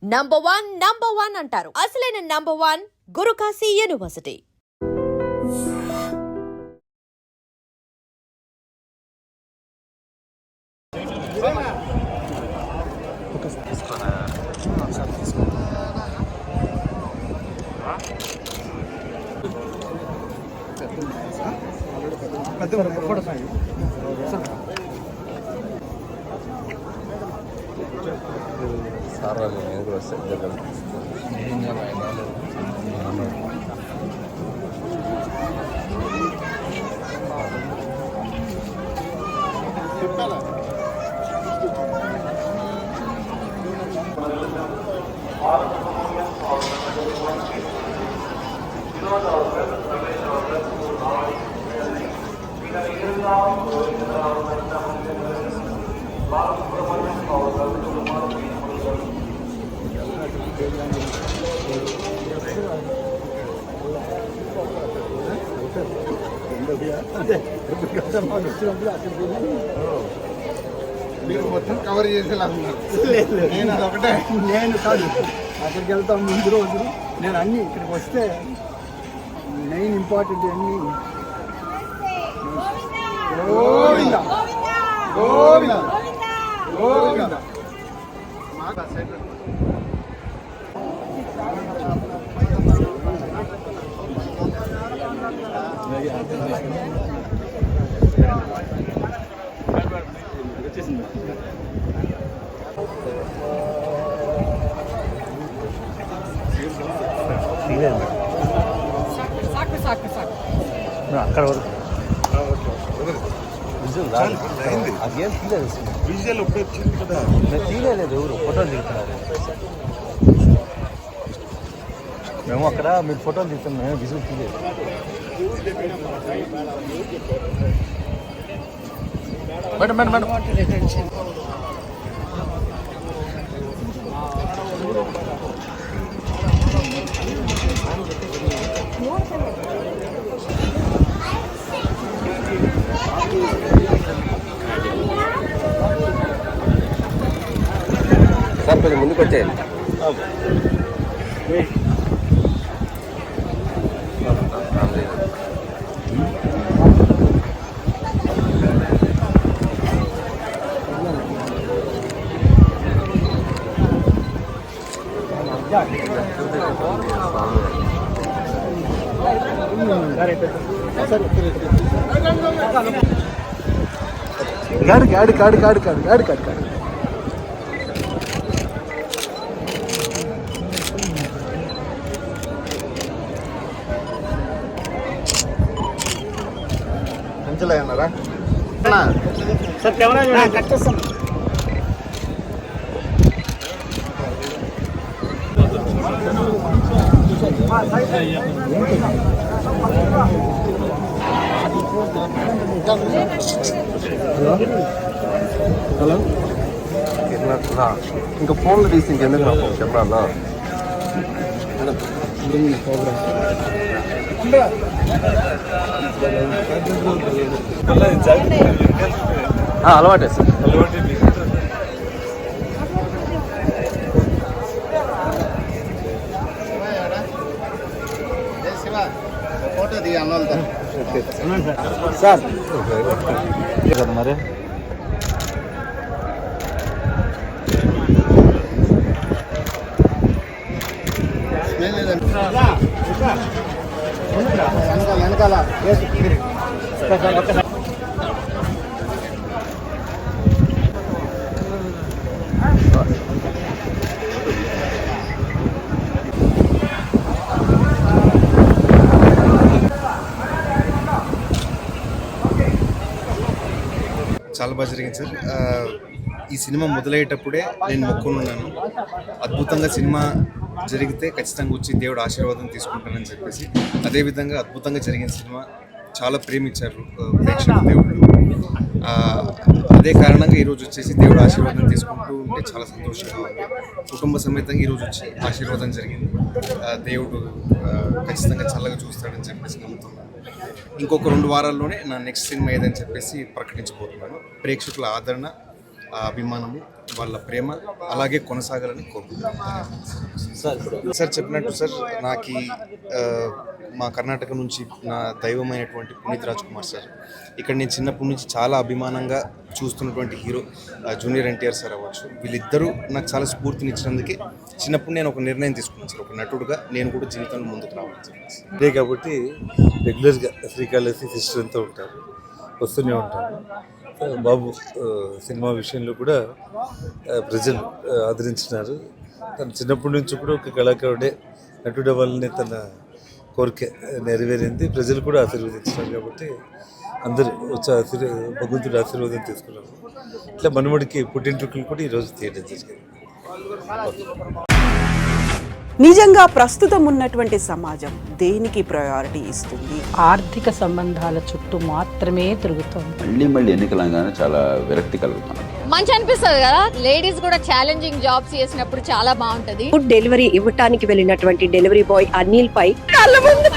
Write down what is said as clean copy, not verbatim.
Number one అంటారు. అసలైన number one Guru Kashi university. Sir వాళ్ళు నేను కూడా వస్తాను. మీరు మొత్తం కవర్ చేసేలా ఉన్నారు. నేను కాదు అక్కడికి వెళ్తాం ముందు రోజు. నేను అన్నీ ఇక్కడికి వస్తే మెయిన్ ఇంపార్టెంట్ అన్నీ గోవింద గోవింద గోవింద. అక్కడ వరకు అదేం తీయలేదు. విజువల్ ఒకటి వచ్చింది కదా, తీయలేదు. ఎవరు ఫోటోలు దిగుతున్నారు. మేము అక్కడ మీరు ఫోటోలు దిగుతున్నాం, మేము విజువల్ తీయలేదు. మేడం మేడం మేడం సార్ కొంచెం ముందుకు వచ్చేయండి. గాడి గాడి గాడి గాడి గాడి గాడి గాడి గాడి అన్నారా సార్ కెమెరా కట్ చేస్తాను. హలో ఇంకా ఫోన్లు తీసి ఇంకెందుకు నాకు చెప్పాలా? అలవాటే సార్. ఫోటో దిగి అన్న సార్ మరి వెనకాల చాలా బాగా జరిగింది సార్. ఈ సినిమా మొదలయ్యేటప్పుడే నేను మొక్కున్నాను, అద్భుతంగా సినిమా జరిగితే ఖచ్చితంగా వచ్చి దేవుడు ఆశీర్వాదం తీసుకుంటానని చెప్పేసి. అదేవిధంగా అద్భుతంగా జరిగిన సినిమా చాలా ప్రేమించారు ప్రేక్షకులు, దేవుళ్ళు. అదే కారణంగా ఈరోజు వచ్చేసి దేవుడు ఆశీర్వాదం తీసుకుంటూ ఉంటే చాలా సంతోషంగా ఉంది. కుటుంబ సమేతంగా ఈరోజు వచ్చి ఆశీర్వాదం జరిగింది. దేవుడు ఖచ్చితంగా చల్లగా చూస్తాడని చెప్పేసి నమ్ముతున్నాను. ఇంకొక 2 వారాల్లోనే నా నెక్స్ట్ సినిమా ఏదని చెప్పేసి ప్రకటించబోతున్నాను. ప్రేక్షకుల ఆదరణ ఆ అభిమానము, వాళ్ళ ప్రేమ అలాగే కొనసాగాలని కోరుకుంటున్నాను. సార్ చెప్పినట్టు సార్, నాకు మా కర్ణాటక నుంచి నా దైవమైనటువంటి పునీత్ రాజ్ కుమార్ సార్, ఇక్కడ నేను చిన్నప్పటి నుంచి చాలా అభిమానంగా చూస్తున్నటువంటి హీరో జూనియర్ ఎన్టీఆర్ సార్ అవ్వచ్చు, వీళ్ళిద్దరూ నాకు చాలా స్ఫూర్తినిచ్చినందుకే చిన్నప్పుడు నేను ఒక నిర్ణయం తీసుకున్నాను సార్, ఒక నటుడుగా నేను కూడా జీవితంలో ముందుకు రావాలి సార్. ఇదే కాబట్టి రెగ్యులర్గా శ్రీకాళహస్తి సిస్టర్ అంతా ఉంటారు, వస్తూనే ఉంటారు. బాబు సినిమా విషయంలో కూడా ప్రజలు ఆదరించినారు. తను చిన్నప్పటి నుంచి కూడా ఒక కళాకారుడే, నటుడు అవ్వాలనే తన కోరిక నెరవేరింది. ప్రజలు కూడా ఆశీర్వదించినారు కాబట్టి అందరూ వచ్చి భగవంతుడి ఆశీర్వాదం తీసుకున్నారు. ఇట్లా మనవడికి పుట్టింటికలు కూడా ఈరోజు తీయడం జరిగింది. నిజంగా ప్రస్తుతం ఉన్నటువంటి సమాజం దేనికి ప్రయారిటీ ఇస్తుంది? ఆర్థిక సంబంధాల చుట్టూ మాత్రమే తిరుగుతోంది. మళ్ళీ ఎన్నికలంగానే చాలా విరక్తి కలుగుతాను. మంచి అనిపిస్తుంది కదా, లేడీస్ కూడా ఛాలెంజింగ్ జాబ్స్ చేసినప్పుడు చాలా బాగుంటది. ఫుడ్ డెలివరీ ఇవ్వటానికి వెళ్ళినటువంటి డెలివరీ బాయ్ అనిల్ పై కళ్ళ ముందు